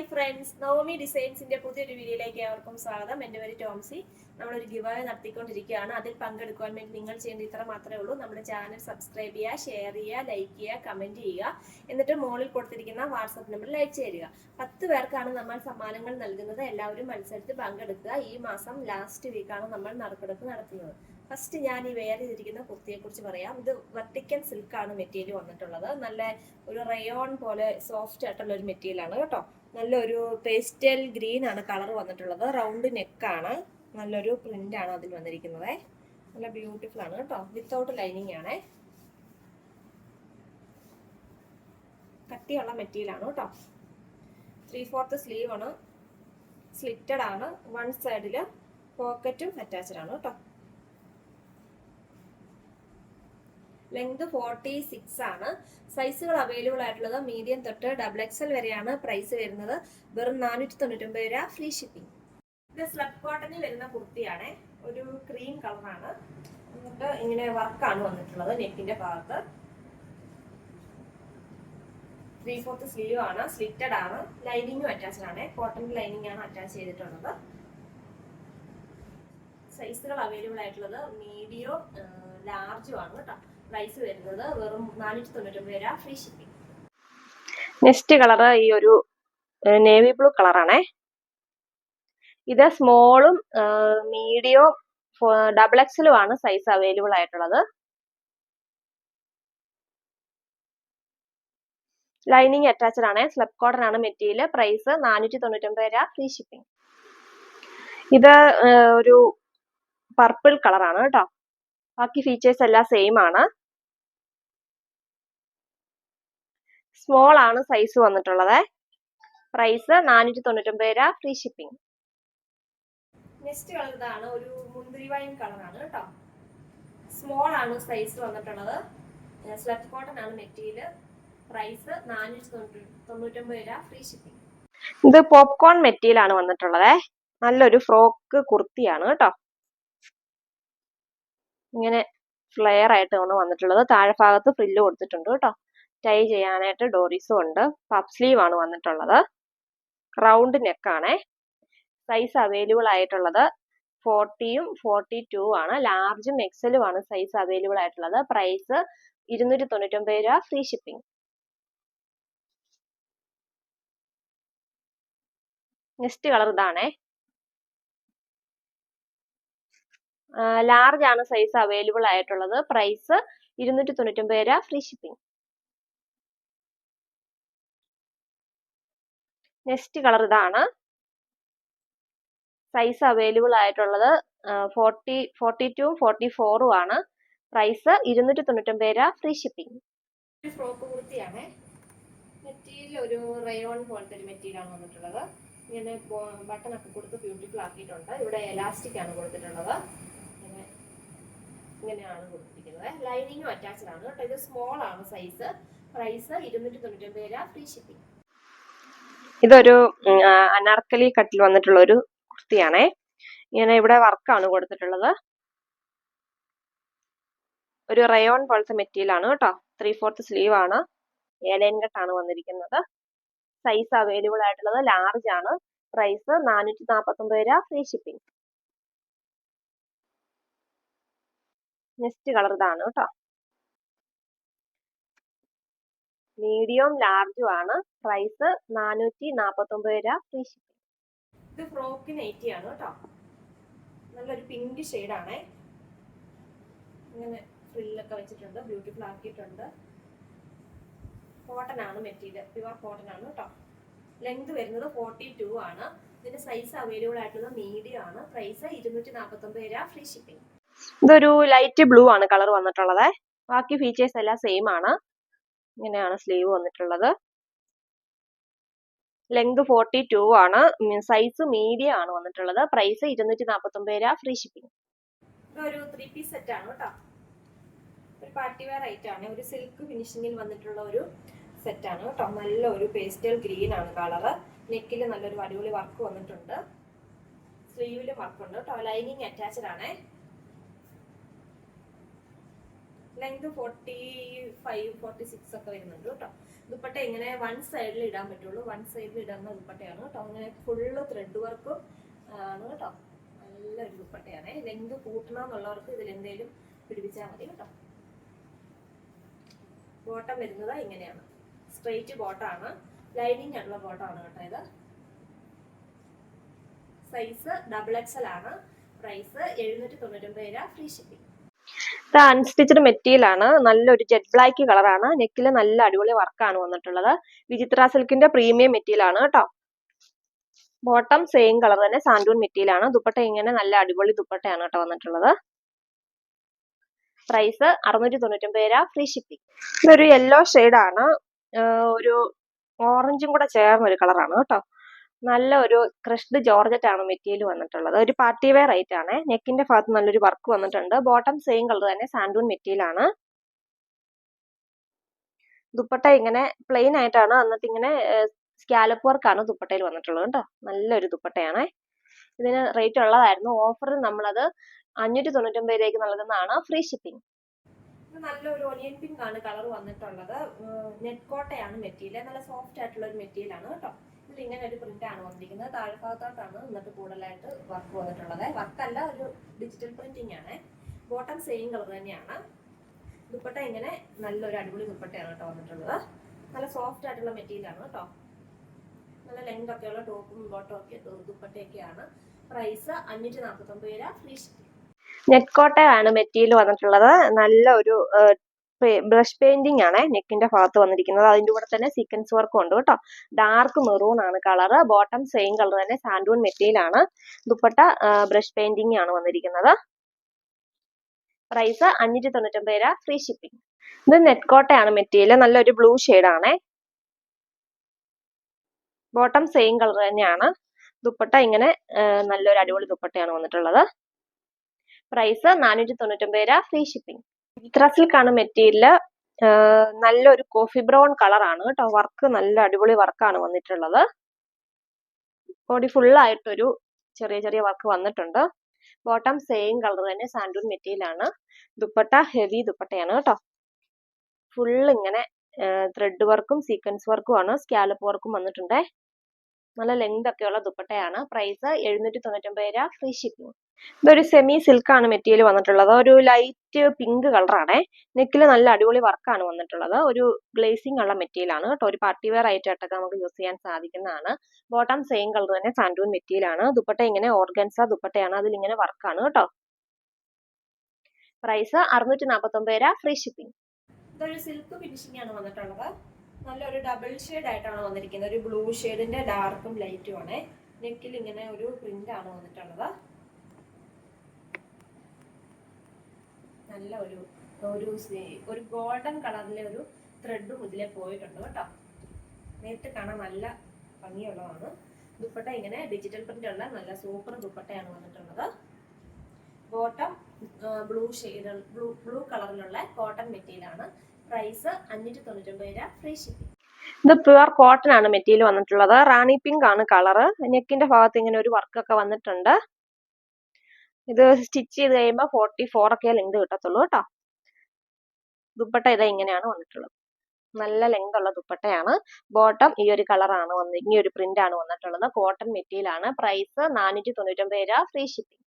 Hi friends, Navami ഡിസൈൻസിന്റെ പുതിയൊരു വീഡിയോയിലേക്ക് ഏവർക്കും സ്വാഗതം. എൻ്റെ പേര് ടോംസി. നമ്മളൊരു ഗിവ് നടത്തിക്കൊണ്ടിരിക്കുകയാണ്. അതിൽ പങ്കെടുക്കുവാൻ വേണ്ടി നിങ്ങൾ ചെയ്യേണ്ട ഇത്ര മാത്രമേ ഉള്ളൂ. നമ്മുടെ ചാനൽ സബ്സ്ക്രൈബ് ചെയ്യുക, ഷെയർ ചെയ്യുക, ലൈക്ക് ചെയ്യുക, കമന്റ് ചെയ്യുക. എന്നിട്ട് മുകളിൽ കൊടുത്തിരിക്കുന്ന വാട്സപ്പ് നമ്പറിൽ അയച്ചു തരിക. 10 പേർക്കാണ് നമ്മൾ സമ്മാനങ്ങൾ നൽകുന്നത്. എല്ലാവരും മത്സരത്തിൽ പങ്കെടുക്കുക. ഈ മാസം ലാസ്റ്റ് വീക്കാണ് നമ്മൾ നറുക്കെടുപ്പ് നടത്തുന്നത്. ഫസ്റ്റ് ഞാൻ ഈ വെയർ ചെയ്തിരിക്കുന്ന കുർത്തിയെ കുറിച്ച് പറയാം. ഇത് വെർട്ടിക്കൽ സിൽക്കാണ് മെറ്റീരിയൽ വന്നിട്ടുള്ളത്. നല്ല ഒരു റയോൺ പോലെ സോഫ്റ്റ് ആയിട്ടുള്ള ഒരു മെറ്റീരിയൽ ആണ് കേട്ടോ. നല്ലൊരു പേസ്റ്റൽ ഗ്രീൻ ആണ് കളർ വന്നിട്ടുള്ളത്. റൗണ്ട് നെക്കാണ്. നല്ലൊരു പ്രിന്റ് ആണ് അതിൽ വന്നിരിക്കുന്നത്. നല്ല ബ്യൂട്ടിഫുൾ ആണ് കേട്ടോ. വിത്തൗട്ട് ലൈനിങ് ആണ്. കട്ടിയുള്ള മെറ്റീരിയൽ ആണ് കേട്ടോ. 3/4 സ്ലീവ് ആണ്. സ്ലിറ്റഡ് ആണ്. വൺ സൈഡില് പോക്കറ്റും അറ്റാച്ച്ഡ് ആണ് കേട്ടോ. ലെങ്ത് 46 ആണ്. സൈസുകൾ അവൈലബിൾ ആയിട്ടുള്ളത് മീഡിയം തൊട്ട് XXL വരെയാണ്. പ്രൈസ് വരുന്നത് വെറും 499 രൂപ, ഫ്രീ ഷിപ്പിംഗ്. ഇത് സ്ലബ് കോട്ടണിൽ വരുന്ന കുർത്തിയാണ്. ഒരു ക്രീം കളറാണ്. എന്നിട്ട് ഇങ്ങനെ വർക്കാണ് വന്നിട്ടുള്ളത് നെക്കിന്റെ ഭാഗത്ത്. 3/4 സ്ലീവ് ആണ്. സ്ലിറ്റഡ് ആണ്. ലൈനിങ്ങും അറ്റാച്ച്ഡ് ആണ്. കോട്ടൺ ലൈനിങ് ആണ് അറ്റാച്ച് ചെയ്തിട്ടുള്ളത്. സൈസുകൾ അവൈലബിൾ ആയിട്ടുള്ളത് മീഡിയം ലാർജും ആണ് കേട്ടോ. പ്രൈസ് വരുന്നത് വെറും 499 രൂപ, ഫ്രീ ഷിപ്പിംഗ്. നെക്സ്റ്റ് കളർ ഈ ഒരു നേവി ബ്ലൂ കളറാണേ. ഇത് സ്മോളും മീഡിയവും XXL ആണ് സൈസ് അവൈലബിൾ ആയിട്ടുള്ളത്. ലൈനിങ് അറ്റാച്ച്ഡ് ആണ്. സ്ലബ് കോട്ടൺ ആണ് മെറ്റീരിയൽ. പ്രൈസ് 499 രൂപ, ഫ്രീ ഷിപ്പിംഗ്. ഇത് ഒരു പർപ്പിൾ കളറാണ് കേട്ടോ. ബാക്കി ഫീച്ചേഴ്സ് എല്ലാം സെയിം ആണ്. സ്മോൾ ആണ് സൈസ് വന്നിട്ടുള്ളത്. പ്രൈസ് 499 രൂപ, ഫ്രീ ഷിപ്പിംഗ്. നെക്സ്റ്റ് കളർ ഇതാണ്. ഒരു മുന്തിരി വൈൻ കളറാണ് കേട്ടോ. സ്മോൾ ആണ് സൈസ് വന്നിട്ടുള്ളത്. സ്ലബ് കോട്ടൺ ആണ് മെറ്റീരിയൽ. പ്രൈസ് 499 രൂപ, ഫ്രീ ഷിപ്പിംഗ്. ഇത് പോപ്കോൺ മെറ്റീരിയൽ ആണ് വന്നിട്ടുള്ളത്. നല്ലൊരു ഫ്രോക്ക് കുർത്തിയാണ് കേട്ടോ. ഇങ്ങനെ ഫ്ലെയർ ആയിട്ടാണ് വന്നിട്ടുള്ളത്. താഴെ ഭാഗത്ത് ഫ്രില്ല് കൊടുത്തിട്ടുണ്ട് കേട്ടോ. ടൈ ചെയ്യാനായിട്ട് ഡോറീസും ഉണ്ട്. പഫ് സ്ലീവ് ആണ് വന്നിട്ടുള്ളത്. റൗണ്ട് നെക്കാണ്. സൈസ് അവൈലബിൾ ആയിട്ടുള്ളത് 40യും 42 ആണ്. ലാർജും XL ആണ് സൈസ് അവൈലബിൾ ആയിട്ടുള്ളത്. പ്രൈസ് 299 രൂപ, ഫ്രീ ഷിപ്പിംഗ്. നെക്സ്റ്റ് കളർ ഇതാണേ. ലാർജ് ആണ് സൈസ് അവൈലബിൾ ആയിട്ടുള്ളത്. പ്രൈസ് 299 രൂപ, ഫ്രീ ഷിപ്പിംഗ്. നെക്സ്റ്റ് കളർ ഇതാണ്. സൈസ് അവൈലബിൾ ആയിട്ടുള്ളത് 42യും 44ഉം ആണ്. പ്രൈസ് 299 രൂപ, ഫ്രീ ഷിപ്പിംഗ്. ഫ്രോക്ക് കുർത്തിയാണ്. മെറ്റീരിയൽ ഒരു റയോൺ പോലത്തെ ഒരു മെറ്റീരിയൽ ആണ് വന്നിട്ടുള്ളത്. ഇങ്ങനെ ബട്ടൺ ഒക്കെ കൊടുത്ത് ബ്യൂട്ടിഫുൾ ആക്കിയിട്ടുണ്ട്. ഇവിടെ എലാസ്റ്റിക് ആണ് കൊടുത്തിട്ടുള്ളത്. ഇങ്ങനെയാണ് കൊടുത്തിരിക്കുന്നത്. ലൈനിങ്ങും അറ്റാച്ച്ഡ് ആണ് കേട്ടോ. ഇത് സ്മോൾ ആണ് സൈസ്. പ്രൈസ് 299 രൂപ, ഫ്രീ ഷിപ്പിംഗ്. ഇതൊരു അനാർക്കലി കട്ടിൽ വന്നിട്ടുള്ള ഒരു കുർത്തിയാണേ. ഇങ്ങനെ ഇവിടെ വർക്കാണ് കൊടുത്തിട്ടുള്ളത്. ഒരു റയോൺ പോലത്തെ മെറ്റീരിയൽ ആണ് കേട്ടോ. 3/4 സ്ലീവ് ആണ്. ഏലൈൻ കട്ടാണ് വന്നിരിക്കുന്നത്. സൈസ് അവൈലബിൾ ആയിട്ടുള്ളത് ലാർജ് ആണ്. പ്രൈസ് 449 രൂപ, ഫ്രീ ഷിപ്പിംഗ്. നെക്സ്റ്റ് കളർ ഇതാണ് കേട്ടോ. മീഡിയം ലാർജും ആണ്. പ്രൈസ് 449 രൂപ, ഫ്രീ ഷിപ്പിംഗ്. ഇത് ഫ്രോക്ക് നൈറ്റി ആണ് കേട്ടോ. നല്ലൊരു പിങ്ക് ഷെയ്ഡാണേ. ഇങ്ങനെ ഫ്രില്ലൊക്കെ വെച്ചിട്ടുണ്ട്. ബ്യൂട്ടിഫുൾ ആക്കിയിട്ടുണ്ട്. കോട്ടൺ ആണ് മെറ്റീരിയൽ. പ്യുവർ കോട്ടൺ ആണ് കേട്ടോ. ലെങ്ത് വരുന്നത് 42 ആണ്. ഇതിന്റെ സൈസ് അവൈലബിൾ ആയിട്ടുള്ളത് മീഡിയം ആണ്. പ്രൈസ് 249 രൂപ, ഫ്രീ ഷിപ്പിംഗ്. ഇതൊരു ലൈറ്റ് ബ്ലൂ ആണ് കളർ വന്നിട്ടുള്ളത്. ബാക്കി ഫീച്ചേഴ്സ് എല്ലാം സെയിം ആണ്. ഇങ്ങനെയാണ് സ്ലീവ് വന്നിട്ടുള്ളത്. ലെങ്ത് 42 ആണ്. സൈസ് മീഡിയം ആണ് വന്നിട്ടുള്ളത്. പ്രൈസ് 249 രൂപ, ഫ്രീ ഷിപ്പിംഗ്. ഇതൊരു 3 പീസ് സെറ്റ് ആണ് കേട്ടോ. ഒരു പാർട്ടി വെയർ ഐറ്റം ആണ്. ഒരു സിൽക്ക് ഫിനിഷിംഗിൽ വന്നിട്ടുള്ള ഒരു സെറ്റ് ആണ് കേട്ടോ. നല്ലൊരു പേസ്റ്റൽ ഗ്രീൻ ആണ് കളർ. നെക്കിൽ നല്ലൊരു അടിപൊളി വർക്ക് വന്നിട്ടുണ്ട്. സ്ലീവിലും വർക്ക് ഉണ്ട് കേട്ടോ. ലൈനിങ് അറ്റാച്ച്ഡ് ആണ്. ലെങ്ത് 45-46 ഒക്കെ വരുന്നുണ്ട് കേട്ടോ. ദുപ്പട്ട ഇങ്ങനെ വൺ സൈഡിൽ ഇടാൻ പറ്റുള്ളൂ, വൺ സൈഡിൽ ഇടുന്ന ദുപ്പട്ടയാണ് കേട്ടോ. അങ്ങനെ ഫുള്ള് ത്രെഡ് വർക്കും ആണ് കേട്ടോ. നല്ലൊരു ദുപ്പട്ടയാണ്. ലെങ്ത് കൂട്ടണമെന്നുള്ളവർക്ക് ഇതിൽ എന്തെങ്കിലും പിടിപ്പിച്ചാൽ മതി കേട്ടോ. ബോട്ടം വരുന്നത് ഇങ്ങനെയാണ്, സ്ട്രെയിറ്റ് ബോട്ടമാണ്, ലൈനിങ് ആയിട്ടുള്ള ബോട്ടമാണ് കേട്ടോ. ഇത് സൈസ് XXL ആണ്. പ്രൈസ് 799 രൂപ, ഫ്രീ ഷിപ്പിംഗ്. ഇത് അൺസ്റ്റിച്ചഡ് മെറ്റീരിയൽ ആണ്, നല്ലൊരു ജെറ്റ് ബ്ലാക്ക് കളറാണ്. നെക്കിൽ നല്ല അടിപൊളി വർക്കാണ് വന്നിട്ടുള്ളത്. വിചിത്ര സിൽക്കിന്റെ പ്രീമിയം മെറ്റീരിയൽ ആണ് കേട്ടോ. ബോട്ടം സെയിം കളർ തന്നെ, സാൻഡൂൺ മെറ്റീരിയൽ ആണ്. ദുപ്പട്ട ഇങ്ങനെ നല്ല അടിപൊളി ദുപ്പട്ടയാണ് കേട്ടോ വന്നിട്ടുള്ളത്. പ്രൈസ് 699 രൂപ, ഫ്രീ ഷിപ്പിംഗ്. ഇതൊരു യെല്ലോ ആണ്, ഒരു ഓറഞ്ചും കൂടെ ചേർന്ന ഒരു കളറാണ് കേട്ടോ. നല്ല ഒരു ക്രഷ്ഡ് ജോർജറ്റ് ആണ് മെറ്റീരിയൽ വന്നിട്ടുള്ളത്. ഒരു പാർട്ടി വെയർ ഐറ്റം ആണ്. നെക്കിന്റെ ഭാഗത്ത് നല്ലൊരു വർക്ക് വന്നിട്ടുണ്ട്. ബോട്ടം സെയിം കളർ തന്നെ, സാൻഡൂൺ മെറ്റീരിയൽ ആണ്. ദുപ്പട്ട ഇങ്ങനെ പ്ലെയിൻ ആയിട്ടാണ്, എന്നിട്ട് ഇങ്ങനെ സ്കാലപ്പ് വർക്കാണ് ദുപ്പട്ടയിൽ വന്നിട്ടുള്ളത് കേട്ടോ. നല്ലൊരു ദുപ്പട്ടയാണ്. ഇതിന് റേറ്റ് ഉള്ളതായിരുന്നു. ഓഫറിൽ നമ്മളത് 599 രൂപയ്ക്ക് നൽകുന്നതാണ്, ഫ്രീ ഷിപ്പിംഗ്. നല്ലൊരു ഒനിയൻ പിങ്ക് ആണ് കളർ വന്നിട്ടുള്ളത്. നെറ്റ് കോട്ടയാണ് മെറ്റീരിയൽ, നല്ല സോഫ്റ്റ് ആയിട്ടുള്ള ഒരു മെറ്റീരിയൽ ആണ് കേട്ടോ. ഇതിൽ ഇങ്ങനെ ഒരു പ്രിന്റ് ആണ് വന്നിരിക്കുന്നത്. താഴ്ഭാഗത്തോട്ടാണ് എന്നിട്ട് കൂടുതലായിട്ട് വർക്ക് വന്നിട്ടുള്ളത്. വർക്കല്ല, ഒരു ഡിജിറ്റൽ പ്രിന്റിംഗ് ആണ്. ബോട്ടം സെയിം കളർ തന്നെയാണ്. ദുപ്പട്ട ഇങ്ങനെ നല്ലൊരു അടിപൊളി ദുപ്പട്ടയാണ് കേട്ടോ വന്നിട്ടുള്ളത്. നല്ല സോഫ്റ്റ് ആയിട്ടുള്ള മെറ്റീരിയൽ ആണ് കേട്ടോ. നല്ല ലെങ്ത് ഒക്കെയുള്ള ടോപ്പും ബോട്ടം ഒക്കെ ദുപ്പട്ടയൊക്കെയാണ്. പ്രൈസ് 549 രൂപ, ഫ്രീ ഷിപ്പിംഗ്. നെറ്റ് കോട്ടയാണ് മെറ്റീരിയൽ വന്നിട്ടുള്ളത്. നല്ല ഒരു ബ്രഷ് പെയിന്റിംഗ് ആണ് നെക്കിന്റെ ഭാഗത്ത് വന്നിരിക്കുന്നത്. അതിന്റെ കൂടെ തന്നെ സീക്വൻസ് വർക്കും ഉണ്ട് കേട്ടോ. ഡാർക്ക് മെറൂൺ ആണ് കളർ. ബോട്ടം സെയിം കളർ തന്നെ, സാൻഡൂൺ മെറ്റീരിയൽ ആണ്. ദുപ്പട്ട ബ്രഷ് പെയിന്റിംഗ് ആണ് വന്നിരിക്കുന്നത്. പ്രൈസ് 599 രൂപ, ഫ്രീ ഷിപ്പിംഗ്. ഇത് നെറ്റ് കോട്ടയാണ് മെറ്റീരിയൽ, നല്ലൊരു ബ്ലൂ ആണ്. ബോട്ടം സെയിം കളർ തന്നെയാണ്. ദുപ്പട്ട ഇങ്ങനെ നല്ലൊരു അടിപൊളി ദുപ്പട്ടയാണ് വന്നിട്ടുള്ളത്. പ്രൈസ് 499 രൂപ, ഫ്രീ ഷിപ്പിംഗ്. വിത്ര സിൽക്കാണ് മെറ്റീരിയൽ. നല്ലൊരു കോഫി ബ്രൗൺ കളർ ആണ് കേട്ടോ. വർക്ക് നല്ല അടിപൊളി വർക്കാണ് വന്നിട്ടുള്ളത്. ബോഡി ഫുൾ ആയിട്ടൊരു ചെറിയ ചെറിയ വർക്ക് വന്നിട്ടുണ്ട്. ബോട്ടം സെയിം കളർ തന്നെ, സാൻഡൂൺ മെറ്റീരിയൽ ആണ്. ദുപ്പട്ട ഹെവി ദുപ്പട്ടയാണ് കേട്ടോ. ഫുൾ ഇങ്ങനെ ത്രെഡ് വർക്കും സീക്വൻസ് വർക്കും ആണ്. സ്കാലപ്പ് വർക്കും വന്നിട്ടുണ്ട്. നല്ല ലെങ്ത് ഒക്കെയുള്ള ദുപ്പട്ടയാണ്. പ്രൈസ് 799 രൂപ, ഫ്രീ ഷിപ്പിംഗ്. ഇതൊരു സെമി സിൽക്കാണ് മെറ്റീരിയൽ വന്നിട്ടുള്ളത്. ഒരു ലൈറ്റ് പിങ്ക് കളറാണ്. നെക്കിൽ നല്ല അടിപൊളി വർക്കാണ് വന്നിട്ടുള്ളത്. ഒരു ഗ്ലേസിംഗ് ഉള്ള മെറ്റീരിയൽ ആണ് കേട്ടോ. ഒരു പാർട്ടി വെയർ ആയിട്ടൊക്കെ നമുക്ക് യൂസ് ചെയ്യാൻ സാധിക്കുന്നതാണ്. ബോട്ടം സെയിം കളർ തന്നെ, സാൻഡൂൺ മെറ്റീരിയൽ ആണ്. ദുപ്പട്ട ഇങ്ങനെ ഓർഗൻസ ദുപ്പട്ടയാണ്, അതിലിങ്ങനെ വർക്കാണ് കേട്ടോ. പ്രൈസ് 649 രൂപ, ഫ്രീ ഷിപ്പിംഗ്. ഇതൊരു സിൽക്ക് ഫിനിഷിംഗ് ആണ് വന്നിട്ടുള്ളത്. നല്ലൊരു ഡബിൾ ഷെയ്ഡ് ആയിട്ടാണ് വന്നിരിക്കുന്നത്. ഒരു ബ്ലൂ ഷെയ്ഡിന്റെ ഡാർക്കും ലൈറ്റും ആണ്. നെക്കിൽ ഇങ്ങനെ ഒരു പ്രിന്റ് ആണ് വന്നിട്ടുള്ളത്. നല്ല ഒരു ഗോൾഡൻ കളറിലെ ഒരു ത്രെഡും ഇതിലെ പോയിട്ടുണ്ട് കേട്ടോ. നേരിട്ട് കാണാൻ നല്ല ഭംഗിയുള്ളതാണ്. ദുപ്പട്ട ഇങ്ങനെ ഡിജിറ്റൽ പ്രിന്റ് ഉള്ള നല്ല സൂപ്പർ ദുപ്പട്ടയാണ് വന്നിട്ടുള്ളത്. ബോട്ടം ബ്ലൂ കളറിലുള്ള കോട്ടൺ മെറ്റീരിയൽ ആണ്. പ്രൈസ് 599 രൂപ, ഫ്രീ ഷിപ്പിംഗ്. ഇത് പ്യുവർ കോട്ടൺ ആണ് മെറ്റീരിയൽ വന്നിട്ടുള്ളത്. റാണി പിങ്ക് ആണ് കളറ്. നെക്കിന്റെ ഭാഗത്ത് ഇങ്ങനെ ഒരു വർക്കൊക്കെ വന്നിട്ടുണ്ട്. ഇത് സ്റ്റിച്ച് ചെയ്ത് കഴിയുമ്പോൾ 44 ഒക്കെ ലെങ്ത് കിട്ടത്തുള്ളൂ കേട്ടോ. ദുപ്പട്ട ഇതാ ഇങ്ങനെയാണ് വന്നിട്ടുള്ളത്. നല്ല ലെങ്ത് ഉള്ള ദുപ്പട്ടയാണ്. ബോട്ടം ഈ ഒരു കളറാണ് ഈ ഒരു പ്രിന്റ് ആണ് വന്നിട്ടുള്ളത്. കോട്ടൺ മെറ്റീരിയൽ ആണ്. പ്രൈസ് 499 രൂപ, ഫ്രീ ഷിപ്പിംഗ്.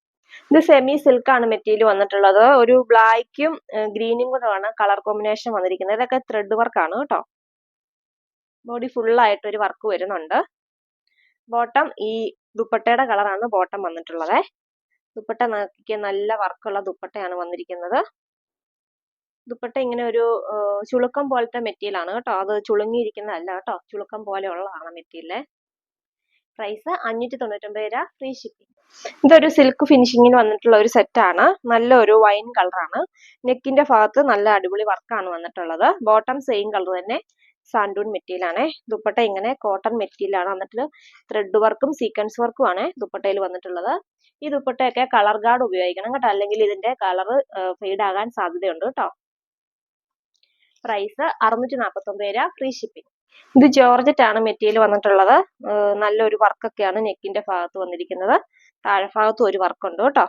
ഇത് സെമി സിൽക്ക് ആണ് മെറ്റീരിയൽ വന്നിട്ടുള്ളത്. ഒരു ബ്ലാക്കും ഗ്രീനും കൂടെ ആണ് കളർ കോമ്പിനേഷൻ വന്നിരിക്കുന്നത്. ഇതൊക്കെ ത്രെഡ് വർക്കാണ് കേട്ടോ. ബോഡി ഫുൾ ആയിട്ട് ഒരു വർക്ക് വരുന്നുണ്ട്. ബോട്ടം ഈ ദുപ്പട്ടയുടെ കളറാണ് ബോട്ടം വന്നിട്ടുള്ളത്. ദുപ്പട്ട നോക്കിയ നല്ല വർക്കുള്ള ദുപ്പട്ടയാണ് വന്നിരിക്കുന്നത്. ദുപ്പട്ട ഇങ്ങനെ ഒരു ചുളുക്കം പോലത്തെ മെറ്റീരിയൽ ആണ് കേട്ടോ. അത് ചുളുങ്ങിയിരിക്കുന്നതല്ല കേട്ടോ, ചുളുക്കം പോലെ ഉള്ളതാണ് മെറ്റീരിയൽ. പ്രൈസ് 599 രൂപ, ഫ്രീ ഷിപ്പിംഗ്. ഇതൊരു സിൽക്ക് ഫിനിഷിങ്ങിൽ വന്നിട്ടുള്ള ഒരു സെറ്റ് ആണ്. നല്ലൊരു വൈൻ കളറാണ്. നെക്കിന്റെ ഭാഗത്ത് നല്ല അടിപൊളി വർക്കാണ് വന്നിട്ടുള്ളത്. ബോട്ടം സെയിം കളർ തന്നെ, സാൻഡൂൺ മെറ്റീരിയൽ ആണ്. ദുപ്പട്ട ഇങ്ങനെ കോട്ടൺ മെറ്റീരിയൽ ആണ്. എന്നിട്ട് ത്രെഡ് വർക്കും സീക്വൻസ് വർക്കും ആണ് ദുപ്പട്ടയിൽ വന്നിട്ടുള്ളത്. ഈ ദുപ്പട്ടയൊക്കെ കളർ ഗാർഡ് ഉപയോഗിക്കണം കേട്ടോ, അല്ലെങ്കിൽ ഇതിന്റെ കളർ ഫെയ്ഡ് ആകാൻ സാധ്യതയുണ്ട് കേട്ടോ. പ്രൈസ് 649 രൂപ, ഫ്രീ ഷിപ്പിംഗ്. ഇത് ജോർജറ്റ് ആണ് മെറ്റീരിയൽ വന്നിട്ടുള്ളത്. നല്ലൊരു വർക്കൊക്കെയാണ് നെക്കിന്റെ ഭാഗത്ത് വന്നിരിക്കുന്നത്. താഴെഭാഗത്തും ഒരു വർക്ക് ഉണ്ട് കേട്ടോ.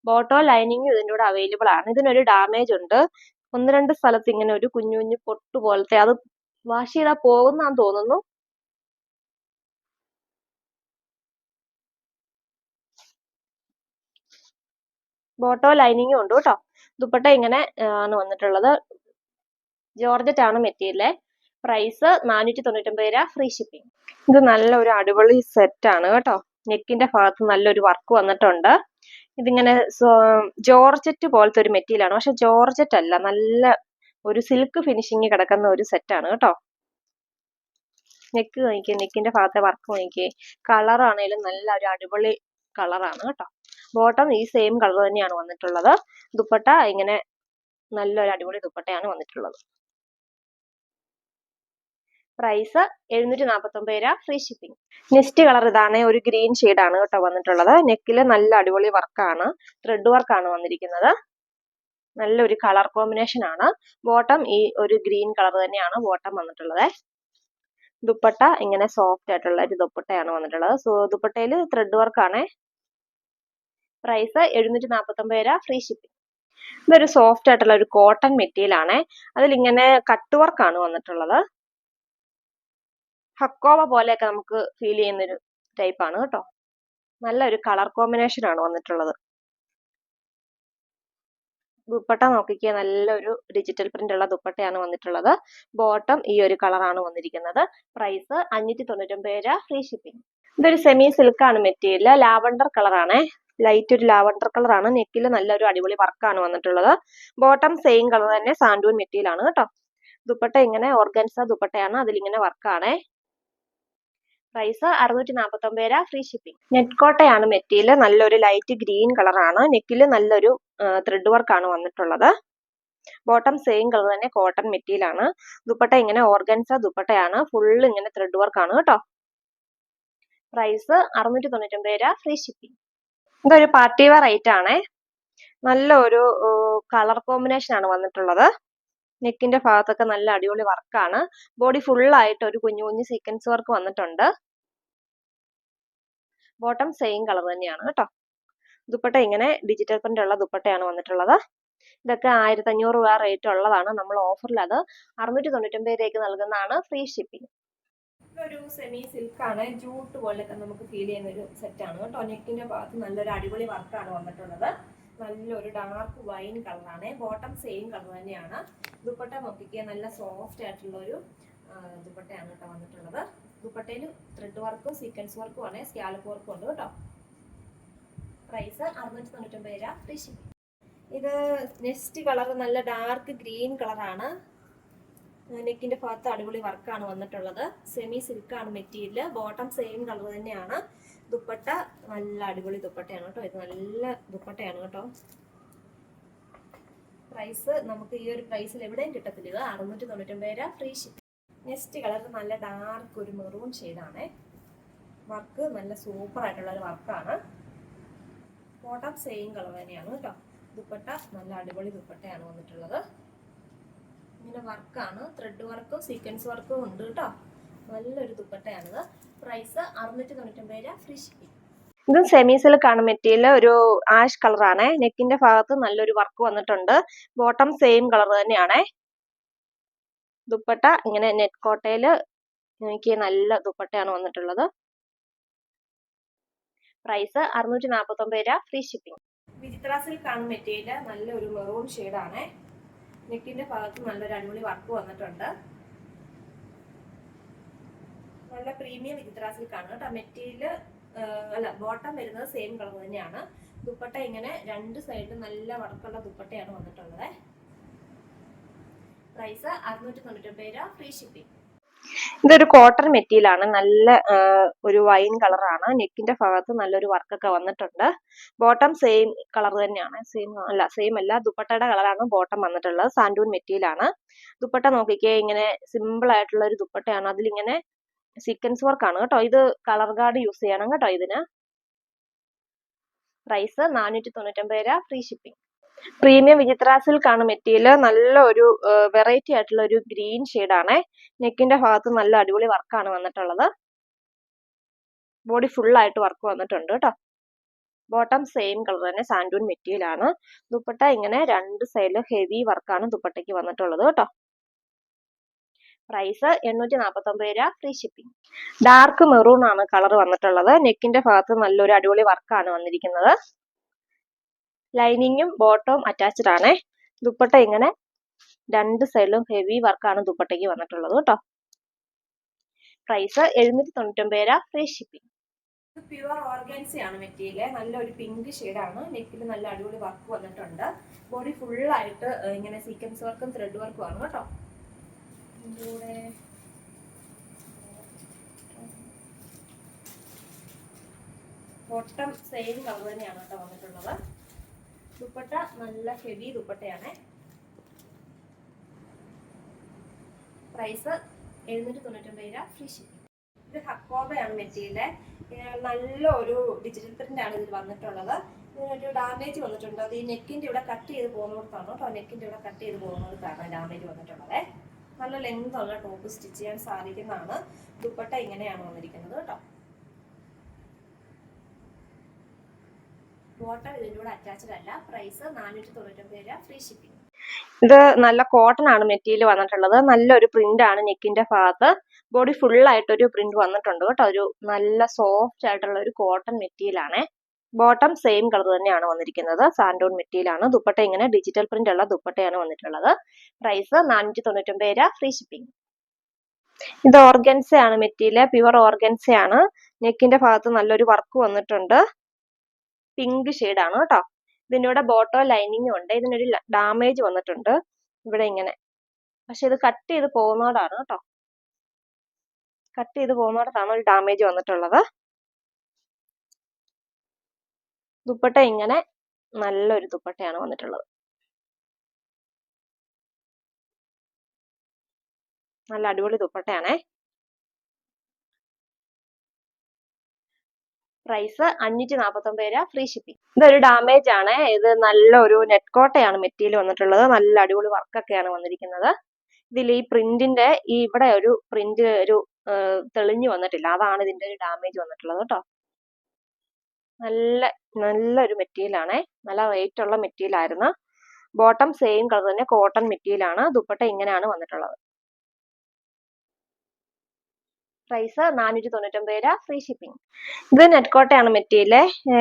ബോട്ടോ ലൈനിങ് ഇതിൻ്റെ കൂടെ അവൈലബിൾ ആണ്. ഇതിനൊരു ഡാമേജ് ഉണ്ട്. 1-2 സ്ഥലത്ത് ഇങ്ങനെ ഒരു കുഞ്ഞു കുഞ്ഞു പൊട്ട് പോലത്തെ, അത് വാഷ് ചെയ്താൽ പോകുന്നാന്ന് തോന്നുന്നു. ബോട്ടോ ലൈനിങ്ങും ഉണ്ട് കേട്ടോ. ദുപ്പട്ട ഇങ്ങനെ ആണ് വന്നിട്ടുള്ളത്. ജോർജറ്റ് ആണ് മെറ്റീരിയൽ. പ്രൈസ് 499 രൂപ, ഫ്രീ ഷിപ്പിംഗ്. ഇത് നല്ലൊരു അടിപൊളി സെറ്റ് ആണ് കേട്ടോ. നെക്കിന്റെ ഭാഗത്ത് നല്ലൊരു വർക്ക് വന്നിട്ടുണ്ട്. ഇതിങ്ങനെ ജോർജറ്റ് പോലത്തെ ഒരു മെറ്റീരിയൽ ആണ്, പക്ഷെ ജോർജറ്റ് അല്ല, നല്ല ഒരു സിൽക്ക് ഫിനിഷിങ് കിടക്കുന്ന ഒരു സെറ്റ് ആണ് കേട്ടോ. നെക്ക് നോക്കിയേ, നെക്കിന്റെ ഭാഗത്തെ വർക്ക് നോക്കിയേ, കളർ ആണെങ്കിലും നല്ല ഒരു അടിപൊളി കളറാണ് കേട്ടോ. ബോട്ടം ഈ സെയിം കളർ തന്നെയാണ് വന്നിട്ടുള്ളത്. ദുപ്പട്ട ഇങ്ങനെ നല്ലൊരു അടിപൊളി ദുപ്പട്ടയാണ് വന്നിട്ടുള്ളത്. പ്രൈസ് 749 രൂപ, ഫ്രീ ഷിപ്പിംഗ്. നെക്സ്റ്റ് കളർ ഇതാണ്, ഒരു ഗ്രീൻ ആണ് കേട്ടോ വന്നിട്ടുള്ളത്. നെക്കിൽ നല്ല അടിപൊളി വർക്കാണ്, ത്രെഡ് വർക്കാണ് വന്നിരിക്കുന്നത്. നല്ലൊരു കളർ കോമ്പിനേഷൻ ആണ്. ബോട്ടം ഈ ഒരു ഗ്രീൻ കളർ തന്നെയാണ് ബോട്ടം വന്നിട്ടുള്ളത്. ദുപ്പട്ട ഇങ്ങനെ സോഫ്റ്റ് ആയിട്ടുള്ള ഒരു ദുപ്പട്ടയാണ് വന്നിട്ടുള്ളത്. സോ ദുപ്പട്ടയിൽ ത്രെഡ് വർക്കാണ്. പ്രൈസ് 749 രൂപ, ഫ്രീ ഷിപ്പിംഗ്. ഇതൊരു സോഫ്റ്റ് ആയിട്ടുള്ള ഒരു കോട്ടൺ മെറ്റീരിയൽ ആണ്. അതിലിങ്ങനെ കട്ട് വർക്കാണ് വന്നിട്ടുള്ളത്. ഹക്കോവ പോലെയൊക്കെ നമുക്ക് ഫീൽ ചെയ്യുന്നൊരു ടൈപ്പാണ് കേട്ടോ. നല്ലൊരു കളർ കോമ്പിനേഷൻ ആണ് വന്നിട്ടുള്ളത്. ദുപ്പട്ട നോക്കിക്കുക, നല്ലൊരു ഡിജിറ്റൽ പ്രിന്റ് ഉള്ള ദുപ്പട്ടയാണ് വന്നിട്ടുള്ളത്. ബോട്ടം ഈ ഒരു കളറാണ് വന്നിരിക്കുന്നത്. പ്രൈസ് 599 രൂപ, ഫ്രീ ഷിപ്പിംഗ്. ഇതൊരു സെമി സിൽക്കാണ് മെറ്റീരിയൽ. ലാവണ്ടർ കളറാണ്, ലൈറ്റ് ഒരു ലാവണ്ടർ കളറാണ്. നെക്കിൽ നല്ലൊരു അടിപൊളി വർക്കാണ് വന്നിട്ടുള്ളത്. ബോട്ടം സെയിം കളർ തന്നെ, സാൻഡൂൺ മെറ്റീരിയൽ ആണ് കേട്ടോ. ദുപ്പട്ട ഇങ്ങനെ ഓർഗൻസ ദുപ്പട്ടയാണ്, അതിലിങ്ങനെ വർക്കാണ്. പ്രൈസ് 649 രൂപ, ഫ്രീ ഷിപ്പിംഗ്. നെറ്റ് കോട്ടയാണ് മെറ്റീരിയൽ. നല്ലൊരു ലൈറ്റ് ഗ്രീൻ കളറാണ്. നെക്കിൽ നല്ലൊരു ത്രെഡ് വർക്കാണ് വന്നിട്ടുള്ളത്. ബോട്ടം സെയിം കളർ തന്നെ, കോട്ടൺ മെറ്റീരിയൽ ആണ്. ദുപ്പട്ട ഇങ്ങനെ ഓർഗൻസ ദുപ്പട്ടയാണ്, ഫുള്ള് ഇങ്ങനെ ത്രെഡ് വർക്കാണ് കേട്ടോ. പ്രൈസ് 699 രൂപ, ഫ്രീ ഷിപ്പിംഗ്. ഇതൊരു പാർട്ടി വെയർ ഐറ്റം ആണ്. നല്ല ഒരു കളർ കോമ്പിനേഷൻ ആണ് വന്നിട്ടുള്ളത്. നെക്കിന്റെ ഭാഗത്തൊക്കെ നല്ല അടിപൊളി വർക്കാണ്. ബോഡി ഫുള്ളായിട്ട് ഒരു കുഞ്ഞു കുഞ്ഞു സീക്വൻസ് വർക്ക് വന്നിട്ടുണ്ട്. ബോട്ടം സെയിം കളർ തന്നെയാണ് കേട്ടോ. ദുപ്പട്ട ഇങ്ങനെ ഡിജിറ്റൽ പ്രിന്റ് ഉള്ള ദുപ്പട്ടയാണ് വന്നിട്ടുള്ളത്. ഇതൊക്കെ 1500 രൂപ റേറ്റ് ഉള്ളതാണ്. നമ്മൾ ഓഫറിൽ അത് 699 രൂപയ്ക്ക് നൽകുന്നതാണ്, ഫ്രീ ഷിപ്പിംഗ്. ഇതൊരു സെമി സിൽക്കാണ്, ജൂട്ട് പോലെയൊക്കെ നമുക്ക് ഫീൽ ചെയ്യുന്ന ഒരു സെറ്റാണ് കേട്ടോ. നെക്കിന്റെ ഭാഗത്ത് നല്ലൊരു അടിപൊളി വർക്കാണ് വന്നിട്ടുള്ളത്. നല്ലൊരു ഡാർക്ക് വൈൻ കളറാണ്. ബോട്ടം സെയിം കളർ തന്നെയാണ്. ദുപ്പട്ട നോക്കിക്കുക, നല്ല സോഫ്റ്റ് ആയിട്ടുള്ള ഒരു ദുപ്പട്ടയാണ് കേട്ടോ വന്നിട്ടുള്ളത്. ദുപ്പട്ടയിൽ ത്രെഡ് വർക്കും സീക്വൻസ് വർക്കും ആണ്, സ്കാലപ്പ് വർക്കും ഉണ്ട് കേട്ടോ. പ്രൈസ് 699 രൂപ, ഫ്രീ ഷിപ്പിംഗ്. ഇത് നെക്സ്റ്റ് കളർ നല്ല ഡാർക്ക് ഗ്രീൻ കളറാണ്. നെക്കിന്റെ ഭാഗത്ത് അടിപൊളി വർക്കാണ് വന്നിട്ടുള്ളത്. സെമി സിൽക്കാണ് മെറ്റീരിയൽ. ബോട്ടം സെയിം കളർ തന്നെയാണ്. ദുപ്പട്ട നല്ല അടിപൊളി ദുപ്പട്ടയാണ് കേട്ടോ. ഇത് നല്ല ദുപ്പട്ടയാണ് കേട്ടോ. പ്രൈസ് നമുക്ക് ഈ ഒരു പ്രൈസിൽ എവിടെയും കിട്ടത്തില്ല. 699 രൂപ, ഫ്രീ ഷിപ്പിംഗ്. നെക്സ്റ്റ് കളർ നല്ല ഡാർക്ക് ഒരു മെറൂൺ ഷെയ്ഡാണ്. വർക്ക് നല്ല സൂപ്പർ ആയിട്ടുള്ള ഒരു വർക്കാണ്. ബോട്ടം സെയിം കളർ തന്നെയാണ് കേട്ടോ. ദുപ്പട്ട നല്ല അടിപൊളി ദുപ്പട്ടയാണ് വന്നിട്ടുള്ളത്. ഇങ്ങനെ വർക്കാണ്, ത്രെഡ് വർക്കും സീക്വൻസ് വർക്കും ഉണ്ട് കേട്ടോ. നല്ലൊരു ദുപ്പട്ടയാണിത്. പ്രൈസ് 699 രൂപ, ഫ്രീ ഷിപ്പിംഗ്. ഇത് സെമി സിൽക്കാണ് മെറ്റീരിയൽ. ഒരു ആഷ് കളറാണ്. നെക്കിന്റെ ഭാഗത്ത് നല്ലൊരു വർക്ക് വന്നിട്ടുണ്ട്. ബോട്ടം സെയിം കളർ തന്നെയാണ്. ദുപ്പട്ട ഇങ്ങനെ നെറ്റ് കോട്ടയിൽ എനിക്ക് നല്ല ദുപ്പട്ടയാണ് വന്നിട്ടുള്ളത്. പ്രൈസ് 649 രൂപ, ഫ്രീ ഷിപ്പിംഗ്. വിചിത്ര സിൽക്കാണ് മെറ്റീരിയൽ. നല്ലൊരു മെറൂൺ ഷെയ്ഡാണ്. നെക്കിന്റെ ഭാഗത്ത് നല്ലൊരു അടിപൊളി വർക്ക് വന്നിട്ടുണ്ട്. നല്ല പ്രീമിയം വിചിത്ര സിൽക്കാണ് കേട്ടോ. മെറ്റീരിയൽ അല്ല, ബോട്ടം വരുന്നത് സെയിം കളർ തന്നെയാണ്. ദുപ്പട്ട ഇങ്ങനെ രണ്ട് സൈഡിലും നല്ല വർക്കുള്ള ദുപ്പട്ടയാണ് വന്നിട്ടുള്ളത്. പ്രൈസ് 699 രൂപ, ഫ്രീ ഷിപ്പിംഗ്. ഇതൊരു കോട്ടൺ മെറ്റീരിയൽ ആണ്. നല്ല ഒരു വൈൻ കളറാണ്. നെക്കിന്റെ ഭാഗത്ത് നല്ലൊരു വർക്കൊക്കെ വന്നിട്ടുണ്ട്. ബോട്ടം സെയിം കളർ തന്നെയാണ്. സെയിം അല്ല, ദുപ്പട്ടയുടെ കളറാണ് ബോട്ടം വന്നിട്ടുള്ളത്. സാൻഡൂൺ മെറ്റീരിയൽ ആണ്. ദുപ്പട്ട നോക്കിക്കേ, ഇങ്ങനെ സിമ്പിൾ ആയിട്ടുള്ള ഒരു ദുപ്പട്ടയാണ്. അതിലിങ്ങനെ സീക്വൻസ് വർക്കാണ് കേട്ടോ. ഇത് കളർ ഗാർഡ് യൂസ് ചെയ്യണം കേട്ടോ ഇതിന്. പ്രൈസ് 499 രൂപ, ഫ്രീ ഷിപ്പിംഗ്. പ്രീമിയം വിചിത്ര സിൽക്കാണ് മെറ്റീരിയൽ. നല്ല ഒരു വെറൈറ്റി ആയിട്ടുള്ള ഒരു ഗ്രീൻ ഷെയ്ഡാണ്. നെക്കിന്റെ ഭാഗത്ത് നല്ല അടിപൊളി വർക്കാണ് വന്നിട്ടുള്ളത്. ബോഡി ഫുൾ ആയിട്ട് വർക്ക് വന്നിട്ടുണ്ട് കേട്ടോ. ബോട്ടം സെയിം കളർ തന്നെ സാൻഡൂൺ മെറ്റീരിയൽ ആണ്. ദുപ്പട്ട ഇങ്ങനെ രണ്ട് സൈഡിലും ഹെവി വർക്കാണ് ദുപ്പട്ടയ്ക്ക് വന്നിട്ടുള്ളത് കേട്ടോ. പ്രൈസ് 849 രൂപ, ഫ്രീ ഷിപ്പിംഗ്. ഡാർക്ക് മെറൂൺ ആണ് കളർ വന്നിട്ടുള്ളത്. നെക്കിന്റെ ഭാഗത്ത് നല്ലൊരു അടിപൊളി വർക്കാണ് വന്നിരിക്കുന്നത്. ലൈനിങ്ങും ബോട്ടവും അറ്റാച്ച്ഡ് ആണ്. ദുപ്പട്ട ഇങ്ങനെ രണ്ട് സൈഡിലും ഹെവി വർക്കാണ് ദുപ്പട്ടയ്ക്ക് വന്നിട്ടുള്ളത് കേട്ടോ. പ്രൈസ് 799 രൂപ, ഫ്രീ ഷിപ്പിംഗ്. പ്യുവർ ഓർഗൻസയാണ് മെറ്റീരിയൽ. നല്ലൊരു പിങ്ക് ഷെയ്ഡാണ്. നെക്കിൽ നല്ല അടിപൊളി വർക്ക് വന്നിട്ടുണ്ട്. ബോഡി ഫുള്ളായിട്ട് ഇങ്ങനെ സീക്വൻസ് വർക്കും ത്രെഡ് വർക്കും ആണ് കേട്ടോ. കൂടെ ബോട്ടം സെയിം കളർ തന്നെയാണ് കേട്ടോ വന്നിട്ടുള്ളത്. ദുപ്പട്ട നല്ല ഹെവി ദുപ്പട്ടയാണ്. പ്രൈസ് 799 രൂപ, ഫ്രീ ഷിപ്പിംഗ്. ഇത് ഹക്കോബയാണ് മെറ്റീരിയൽ. നല്ലൊരു ഡിജിറ്റൽ പ്രിന്റ് ആണ് ഇതിൽ വന്നിട്ടുള്ളത്. ഇതിനൊരു ഡാമേജ് വന്നിട്ടുണ്ട്. അത് ഈ നെക്കിന്റെ ഇവിടെ കട്ട് ചെയ്ത് പോകുന്നിടത്താണ് കേട്ടോ. നെക്കിന്റെ ഇവിടെ കട്ട് ചെയ്ത് പോകുന്നിടത്താണ് ഡാമേജ് വന്നിട്ടുള്ളത്. നല്ല ലെങ്ത് ഉള്ള ടോപ്പ് സ്റ്റിച്ച് ചെയ്യാൻ സാധിക്കുന്നതാണ്. ദുപ്പട്ട ഇങ്ങനെയാണ് വന്നിരിക്കുന്നത് കേട്ടോ. ബോട്ടം ഇതിൻ്റെ കൂടെ അറ്റാച്ച്ഡ് അല്ല. പ്രൈസ് 499 രൂപ, ഫ്രീ ഷിപ്പിംഗ്. ഇത് നല്ല കോട്ടൺ ആണ് മെറ്റീരിയൽ വന്നിട്ടുള്ളത്. നല്ലൊരു പ്രിന്റ് ആണ് നെക്കിന്റെ ഭാഗത്ത്. ബോഡി ഫുൾ ആയിട്ടൊരു പ്രിന്റ് വന്നിട്ടുണ്ട് കേട്ടോ. ഒരു നല്ല സോഫ്റ്റ് ആയിട്ടുള്ള ഒരു കോട്ടൺ മെറ്റീരിയൽ ആണ്. ബോട്ടം സെയിം കളർ തന്നെയാണ് വന്നിരിക്കുന്നത്. സാൻഡൂൺ മെറ്റീരിയൽ ആണ്. ദുപ്പട്ട ഇങ്ങനെ ഡിജിറ്റൽ പ്രിന്റ് ഉള്ള ദുപ്പട്ടയാണ് വന്നിട്ടുള്ളത്. പ്രൈസ് 499 രൂപ, ഫ്രീ ഷിപ്പിംഗ്. ഇത് ഓർഗൻസ ആണ് മെറ്റീരിയൽ. പ്യുവർ ഓർഗൻസ ആണ്. നെക്കിന്റെ ഭാഗത്ത് നല്ലൊരു വർക്ക് വന്നിട്ടുണ്ട്. പിങ്ക് ഷെയ്ഡാണ് കേട്ടോ. ഇതിൻ്റെ കൂടെ ബോട്ടോ ലൈനിങ്ങും ഉണ്ട്. ഇതിനൊരു ഡാമേജ് വന്നിട്ടുണ്ട് ഇവിടെ ഇങ്ങനെ. പക്ഷെ ഇത് കട്ട് ചെയ്ത് പോകുന്നതോടാണ് കേട്ടോ. കട്ട് ചെയ്ത് പോകുന്നിടത്താണ് ഒരു ഡാമേജ് വന്നിട്ടുള്ളത്. ദുപ്പട്ട ഇങ്ങനെ നല്ലൊരു ദുപ്പട്ടയാണ് വന്നിട്ടുള്ളത്. നല്ല അടിപൊളി ദുപ്പട്ടയാണേ. പ്രൈസ് 549 രൂപ, ഫ്രീ ഷിപ്പിംഗ്. ഇതൊരു ഡാമേജ് ആണ്. ഇത് നല്ലൊരു നെറ്റ് കോട്ടയാണ് മെറ്റീരിയൽ വന്നിട്ടുള്ളത്. നല്ല അടിപൊളി വർക്കൊക്കെയാണ് വന്നിരിക്കുന്നത്. ഇതിൽ ഈ പ്രിന്റിന്റെ ഇവിടെ ഒരു പ്രിന്റ് ഒരു തെളിഞ്ഞു വന്നിട്ടില്ല. അതാണ് ഇതിന്റെ ഒരു ഡാമേജ് വന്നിട്ടുള്ളത് കേട്ടോ. നല്ലൊരു മെറ്റീരിയൽ ആണേ. നല്ല റേറ്റ് ഉള്ള മെറ്റീരിയൽ ആയിരുന്നു. ബോട്ടം സെയിം കളർ തന്നെ കോട്ടൺ മെറ്റീരിയൽ ആണ്. ദുപ്പട്ട ഇങ്ങനെയാണ് വന്നിട്ടുള്ളത്. പ്രൈസ് 499 രൂപ, ഫ്രീ ഷിപ്പിംഗ്. ഇത് നെറ്റ് കോട്ടയാണ് മെറ്റീരിയൽ.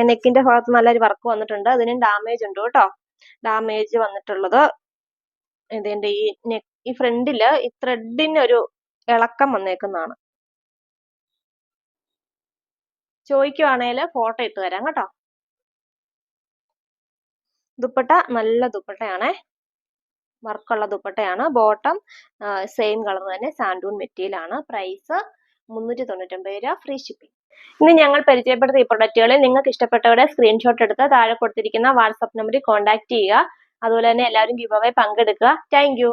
നെക്കിന്റെ ഭാഗത്ത് നല്ലൊരു വർക്ക് വന്നിട്ടുണ്ട്. അതിനും ഡാമേജ് ഉണ്ട് കേട്ടോ. ഡാമേജ് വന്നിട്ടുള്ളത് ഇതിന്റെ ഈ ഫ്രണ്ടില് ഈ ത്രെഡിന് ഒരു ഇളക്കം വന്നേക്കുന്നതാണ്. ചോദിക്കുവാണെങ്കിൽ ഫോട്ടോ ഇട്ട് തരാം കേട്ടോ. ദുപ്പട്ട നല്ല ദുപ്പട്ടയാണേ. വർക്കുള്ള ദുപ്പട്ടയാണ്. ബോട്ടം സെയിം കളർ തന്നെ സാൻഡൂൺ മെറ്റീരിയൽ ആണ്. പ്രൈസ് 399 രൂപ, ഫ്രീ ഷിപ്പിംഗ്. ഇന്ന് ഞങ്ങൾ പരിചയപ്പെടുത്തിയ ഈ പ്രൊഡക്റ്റുകളിൽ നിങ്ങൾക്ക് ഇഷ്ടപ്പെട്ടവരെ സ്ക്രീൻഷോട്ട് എടുത്ത് താഴെ കൊടുത്തിരിക്കുന്ന വാട്സാപ്പ് നമ്പറിൽ കോൺടാക്ട് ചെയ്യുക. അതുപോലെ തന്നെ എല്ലാവരും ഗിവ് അവേ പങ്കെടുക്കുക. Thank you.